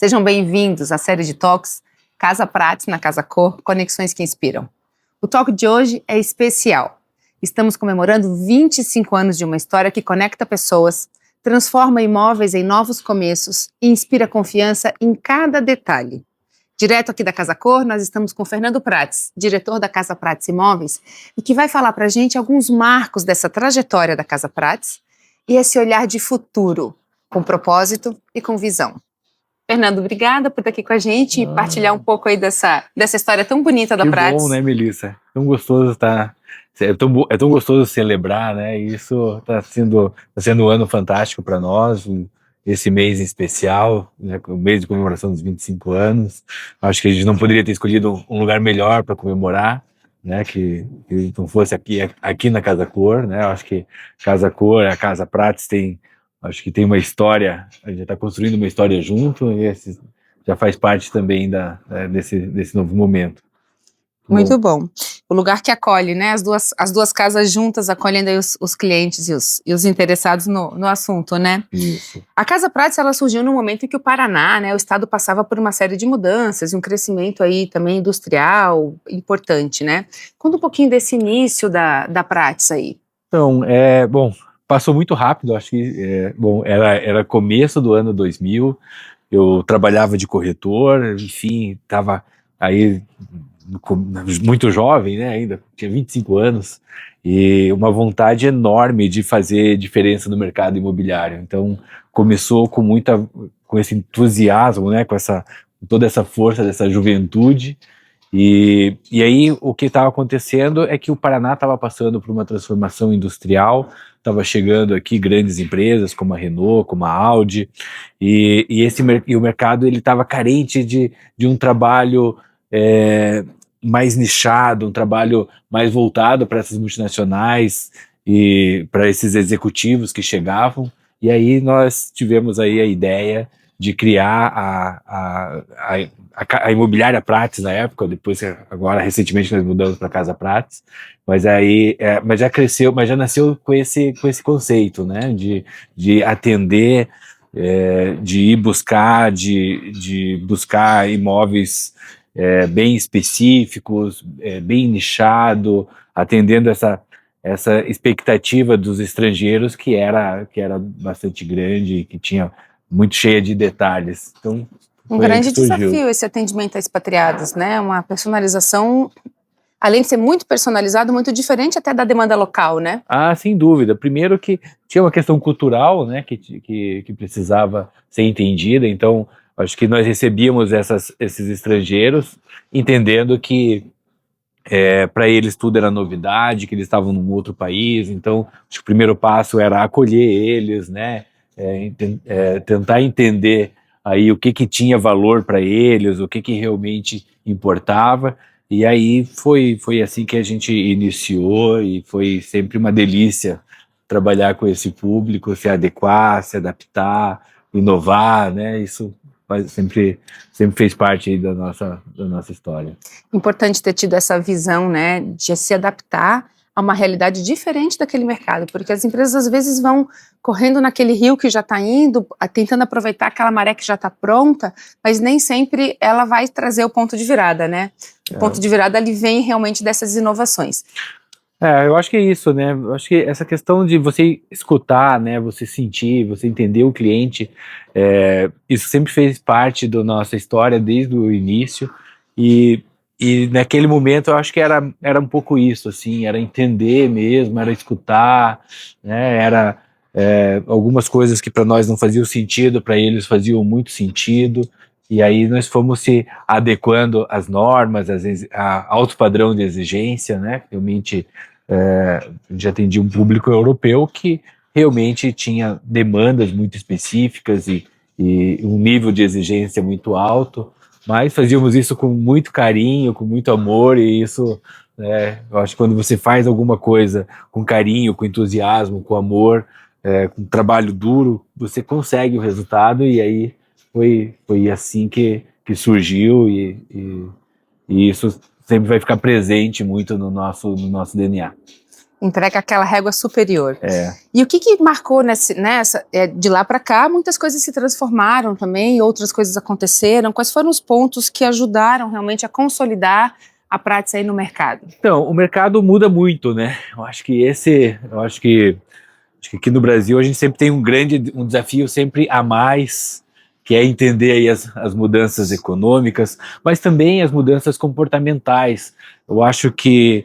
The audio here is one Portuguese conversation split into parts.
Sejam bem-vindos à série de talks Casa Prates na Casa Cor, Conexões que Inspiram. O talk de hoje é especial. Estamos comemorando 25 anos de uma história que conecta pessoas, transforma imóveis em novos começos e inspira confiança em cada detalhe. Direto aqui da Casa Cor, nós estamos com Fernando Prates, diretor da Casa Prates Imóveis, e que vai falar para a gente alguns marcos dessa trajetória da Casa Prates e esse olhar de futuro, com propósito e com visão. Fernando, obrigada por estar aqui com a gente e partilhar um pouco aí dessa história tão bonita da Prates. Que bom, né, Melissa? Tão gostoso estar... É tão gostoso celebrar, né? E isso está sendo um ano fantástico para nós, esse mês em especial, né, o mês de comemoração dos 25 anos. Acho que a gente não poderia ter escolhido um lugar melhor para comemorar, né? Que não fosse aqui na Casa Cor, né? Acho que Casa Cor, a Casa Prates acho que tem uma história, a gente está construindo uma história junto, e esse já faz parte também desse novo momento. Muito bom. O lugar que acolhe, né? As duas casas juntas acolhendo aí os clientes e os interessados no assunto, né? Isso. A Casa Prates, ela surgiu no momento em que o Paraná, né, o estado passava por uma série de mudanças e um crescimento aí também industrial importante, né? Conta um pouquinho desse início da Prates aí. Então, passou muito rápido, acho que, era começo do ano 2000, eu trabalhava de corretor, enfim, estava aí muito jovem, né, ainda, tinha 25 anos, e uma vontade enorme de fazer diferença no mercado imobiliário. Então, começou com esse entusiasmo, né, com toda essa força dessa juventude. E aí o que estava acontecendo é que o Paraná estava passando por uma transformação industrial, estava chegando aqui grandes empresas como a Renault, como a Audi, e o mercado ele estava carente de um trabalho mais nichado, um trabalho mais voltado para essas multinacionais e para esses executivos que chegavam. E aí nós tivemos aí a ideia de criar a Imobiliária Prates na época, agora recentemente nós mudamos para Casa Prates, mas já cresceu, mas já nasceu com esse conceito, né, de atender, de ir buscar, de buscar imóveis bem específicos, bem nichado, atendendo essa expectativa dos estrangeiros que era bastante grande, que tinha muito cheia de detalhes. Então, um grande desafio esse atendimento a expatriados, né? Uma personalização, além de ser muito personalizado, muito diferente até da demanda local, né? Ah, sem dúvida. Primeiro que tinha uma questão cultural, né, que precisava ser entendida. Então, acho que nós recebíamos esses estrangeiros, entendendo que para eles tudo era novidade, que eles estavam num outro país. Então, acho que o primeiro passo era acolher eles, né, tentar entender aí o que tinha valor para eles, o que realmente importava. E aí foi assim que a gente iniciou, e foi sempre uma delícia trabalhar com esse público, se adequar, se adaptar, inovar, né? Isso sempre fez parte aí da nossa história. Importante ter tido essa visão, né, de se adaptar a uma realidade diferente daquele mercado, porque as empresas às vezes vão correndo naquele rio que já está indo, tentando aproveitar aquela maré que já está pronta, mas nem sempre ela vai trazer o ponto de virada, né? O ponto de virada ali vem realmente dessas inovações. Eu acho que é isso, né? Eu acho que essa questão de você escutar, né? Você sentir, você entender o cliente, isso sempre fez parte da nossa história desde o início. E naquele momento eu acho que era um pouco isso, assim, era entender mesmo, era escutar, né? Era algumas coisas que para nós não faziam sentido, para eles faziam muito sentido. E aí nós fomos se adequando às normas, a alto padrão de exigência, né? Realmente a gente atendia um público europeu que realmente tinha demandas muito específicas e um nível de exigência muito alto, mas fazíamos isso com muito carinho, com muito amor, e isso, eu acho que quando você faz alguma coisa com carinho, com entusiasmo, com amor, com trabalho duro, você consegue o resultado. E aí foi assim que surgiu, e isso sempre vai ficar presente muito no nosso DNA. Entrega aquela régua superior. É. E o que marcou de lá para cá? Muitas coisas se transformaram também, outras coisas aconteceram. Quais foram os pontos que ajudaram realmente a consolidar a Prats aí no mercado? Então, o mercado muda muito, né? Eu acho que aqui no Brasil a gente sempre tem um desafio sempre a mais, que é entender aí as mudanças econômicas, mas também as mudanças comportamentais. Eu acho que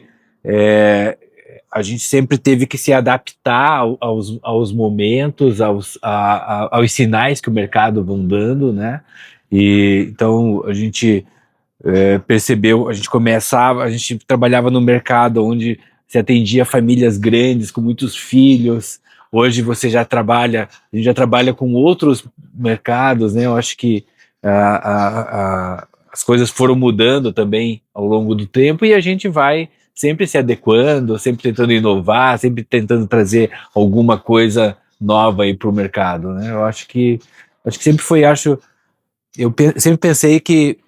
a gente sempre teve que se adaptar aos momentos, aos sinais que o mercado vão dando, né? E então a gente percebeu, a gente trabalhava no mercado onde se atendia famílias grandes com muitos filhos. Hoje a gente já trabalha com outros mercados, né? Eu acho que as coisas foram mudando também ao longo do tempo e a gente vai sempre se adequando, sempre tentando inovar, sempre tentando trazer alguma coisa nova aí para o mercado, né? Eu acho que sempre foi, sempre pensei que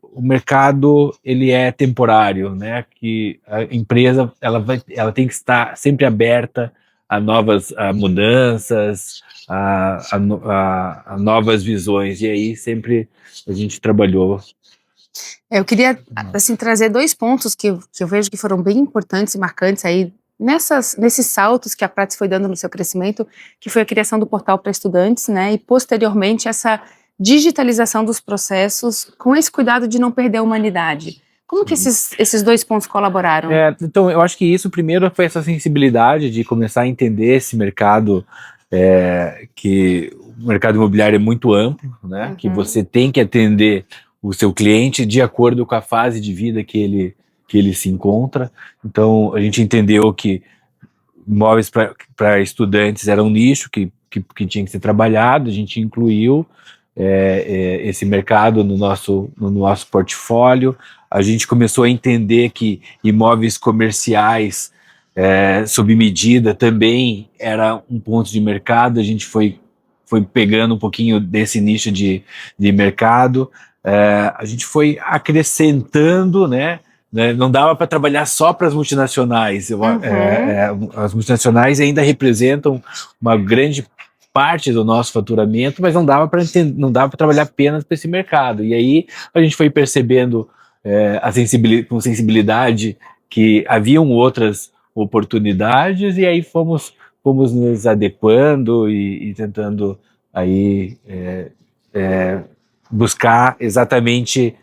o mercado ele é temporário, né? Que a empresa ela tem que estar sempre aberta a novas mudanças, a novas visões, e aí sempre a gente trabalhou. Eu queria assim, trazer 2 pontos que eu vejo que foram bem importantes e marcantes aí nesses saltos que a Prats foi dando no seu crescimento, que foi a criação do portal para estudantes, né? E posteriormente essa digitalização dos processos com esse cuidado de não perder a humanidade. Como que esses 2 pontos colaboraram? Então, eu acho que isso primeiro foi essa sensibilidade de começar a entender esse mercado, que o mercado imobiliário é muito amplo, né? Uhum. Que você tem que atender o seu cliente de acordo com a fase de vida que ele se encontra. Então, a gente entendeu que imóveis para estudantes era um nicho que tinha que ser trabalhado, a gente incluiu esse mercado no nosso portfólio. A gente começou a entender que imóveis comerciais sob medida também era um ponto de mercado. A gente foi pegando um pouquinho desse nicho de mercado. A gente foi acrescentando, né? Não dava para trabalhar só para as multinacionais. As multinacionais ainda representam uma grande parte do nosso faturamento, mas não dava para trabalhar apenas para esse mercado. E aí a gente foi percebendo com sensibilidade que haviam outras oportunidades, e aí fomos nos adequando e tentando aí buscar exatamente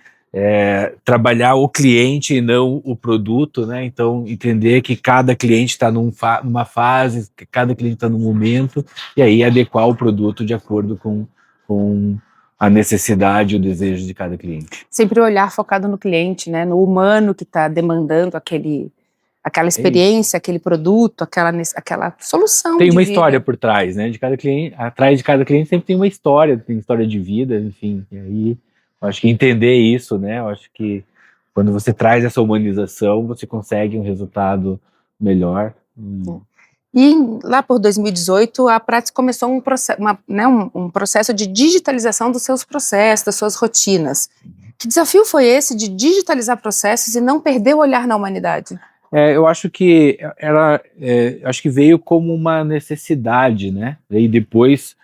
trabalhar o cliente e não o produto, né? Então, entender que cada cliente está numa fase, que cada cliente está num momento, e aí adequar o produto de acordo com a necessidade e o desejo de cada cliente. Sempre o olhar focado no cliente, né? No humano que está demandando aquela experiência, aquele produto, aquela solução. Tem uma história por trás, né? De cada cliente, atrás de cada cliente sempre tem uma história, tem história de vida, enfim. E aí, eu acho que entender isso, né? Eu acho que quando você traz essa humanização, você consegue um resultado melhor. E lá por 2018, a Prats começou um processo de digitalização dos seus processos, das suas rotinas. Que desafio foi esse de digitalizar processos e não perder o olhar na humanidade? Eu acho que acho que veio como uma necessidade, né? E depois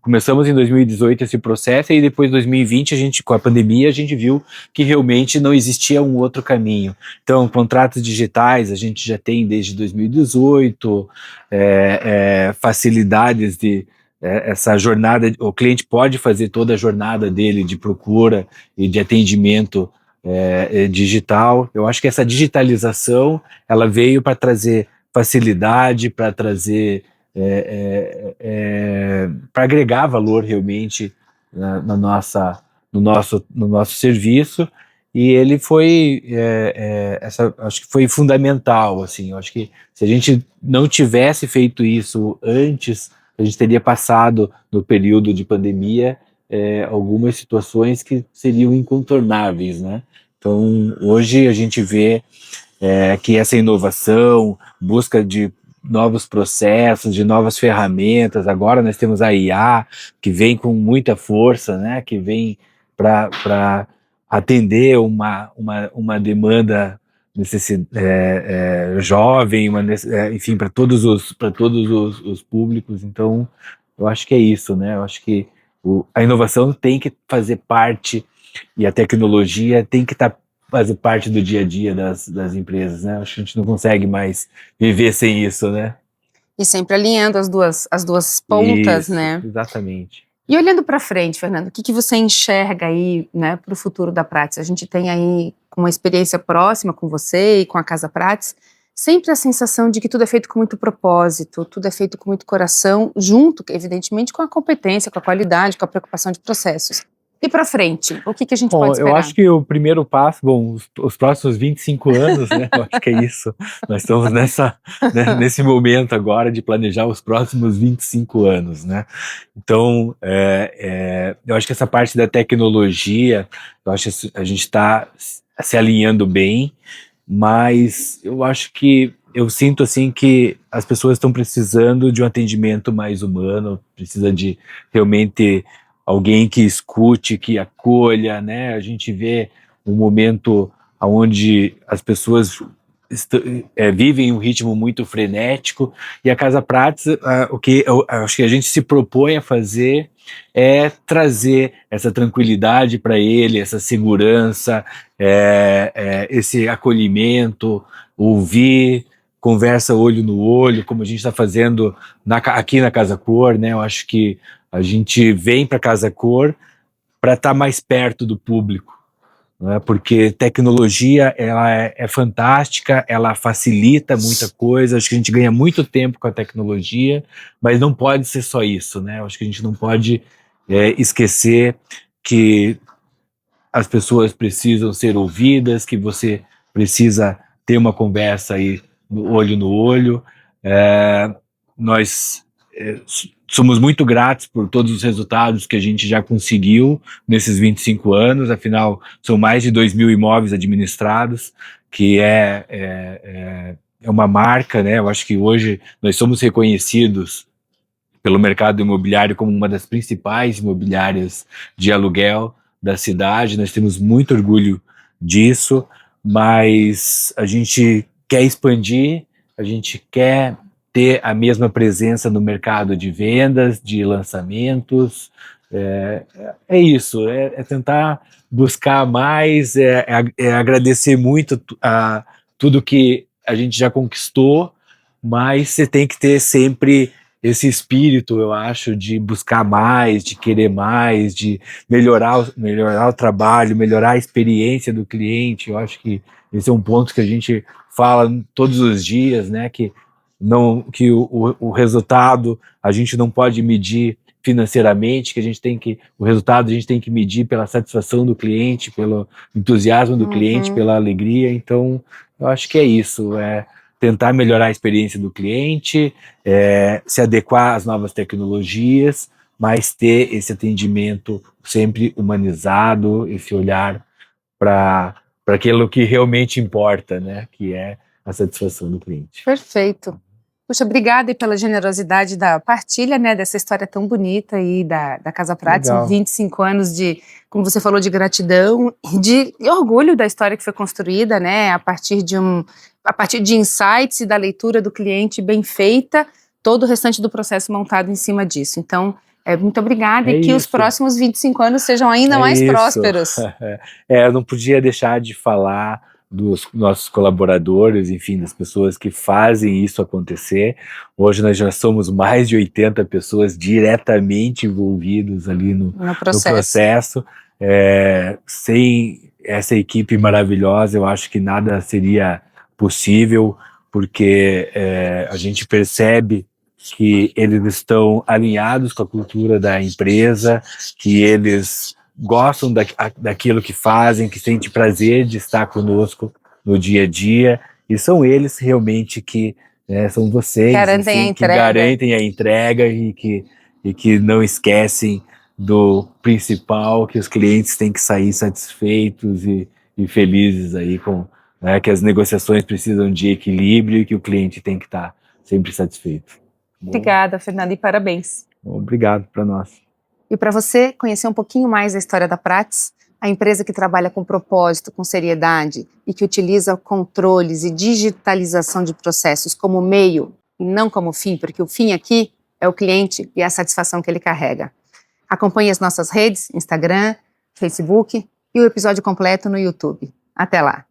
começamos em 2018 esse processo, e depois em 2020 com a pandemia a gente viu que realmente não existia um outro caminho. Então, contratos digitais a gente já tem desde 2018, facilidades de essa jornada, o cliente pode fazer toda a jornada dele de procura e de atendimento digital. Eu acho que essa digitalização ela veio para trazer facilidade, para trazer para agregar valor realmente no nosso serviço, e ele foi acho que foi fundamental, assim. Eu acho que se a gente não tivesse feito isso antes, a gente teria passado no período de pandemia algumas situações que seriam incontornáveis, né? Então hoje a gente vê que essa inovação, busca de novos processos, de novas ferramentas. Agora nós temos a IA, que vem com muita força, né? Que vem para atender uma demanda jovem, enfim, para todos os públicos. Então, eu acho que é isso, né? Eu acho que a inovação tem que fazer parte e a tecnologia tem que fazer parte do dia a dia das empresas, né? Eu acho que a gente não consegue mais viver sem isso, né? E sempre alinhando as duas pontas, Isso, né? exatamente. E olhando para frente, Fernando, o que você enxerga aí, né, para o futuro da Prats? A gente tem aí, com uma experiência próxima com você e com a Casa Prats, sempre a sensação de que tudo é feito com muito propósito, tudo é feito com muito coração, junto, evidentemente, com a competência, com a qualidade, com a preocupação de processos. E para frente, o que a gente Bom, pode eu esperar? acho que o primeiro passo, bom, os próximos 25 anos, né? Eu acho que é isso. Nós estamos nesse momento agora de planejar os próximos 25 anos, né? Então, eu acho que essa parte da tecnologia, eu acho que a gente está se alinhando bem, mas eu acho que eu sinto assim que as pessoas estão precisando de um atendimento mais humano, precisa de realmente alguém que escute, que acolha, né? A gente vê um momento onde as pessoas vivem um ritmo muito frenético e a Casa Prats, o que eu acho que a gente se propõe a fazer é trazer essa tranquilidade para ele, essa segurança, esse acolhimento, ouvir, conversa olho no olho, como a gente está fazendo aqui na Casa Cor, né? Eu acho que a gente vem para Casa Cor para estar mais perto do público, né? Porque tecnologia ela é fantástica, ela facilita muita coisa, acho que a gente ganha muito tempo com a tecnologia, mas não pode ser só isso, né? Acho que a gente não pode esquecer que as pessoas precisam ser ouvidas, que você precisa ter uma conversa aí olho no olho. Nós somos muito gratos por todos os resultados que a gente já conseguiu nesses 25 anos, afinal, são mais de 2.000 imóveis administrados, que é uma marca, né? Eu acho que hoje nós somos reconhecidos pelo mercado imobiliário como uma das principais imobiliárias de aluguel da cidade. Nós temos muito orgulho disso, mas a gente quer expandir, a gente quer ter a mesma presença no mercado de vendas, de lançamentos. É isso, tentar buscar mais, agradecer muito a tudo que a gente já conquistou, mas você tem que ter sempre esse espírito, eu acho, de buscar mais, de querer mais, de melhorar o trabalho, melhorar a experiência do cliente. Eu acho que esse é um ponto que a gente fala todos os dias, né? Que o resultado a gente não pode medir financeiramente, o resultado a gente tem que medir pela satisfação do cliente, pelo entusiasmo do cliente, pela alegria. Então, eu acho que é isso, tentar melhorar a experiência do cliente, se adequar às novas tecnologias, mas ter esse atendimento sempre humanizado, esse olhar para aquilo que realmente importa, né? Que é a satisfação do cliente. Perfeito. Puxa, obrigada aí pela generosidade da partilha, né, dessa história tão bonita aí da Casa Prats. São 25 anos de, como você falou, de gratidão e de orgulho da história que foi construída, né, a partir de insights e da leitura do cliente bem feita, todo o restante do processo montado em cima disso. Então, muito obrigada e que os próximos 25 anos sejam ainda mais prósperos. Eu não podia deixar de falar dos nossos colaboradores, enfim, das pessoas que fazem isso acontecer. Hoje nós já somos mais de 80 pessoas diretamente envolvidas ali no processo. Sem essa equipe maravilhosa, eu acho que nada seria possível, porque a gente percebe que eles estão alinhados com a cultura da empresa, que eles gostam daquilo que fazem, que sentem prazer de estar conosco no dia a dia, e são eles realmente que, são vocês, que garantem a entrega e que não esquecem do principal, que os clientes têm que sair satisfeitos e felizes aí que as negociações precisam de equilíbrio e que o cliente tem que estar sempre satisfeito. Obrigada, Fernanda, e parabéns. Obrigado para nós. E para você conhecer um pouquinho mais da história da Prats, A empresa que trabalha com propósito, com seriedade e que utiliza controles e digitalização de processos como meio e não como fim, porque o fim aqui é o cliente e a satisfação que ele carrega. Acompanhe as nossas redes, Instagram, Facebook e o episódio completo no YouTube. Até lá!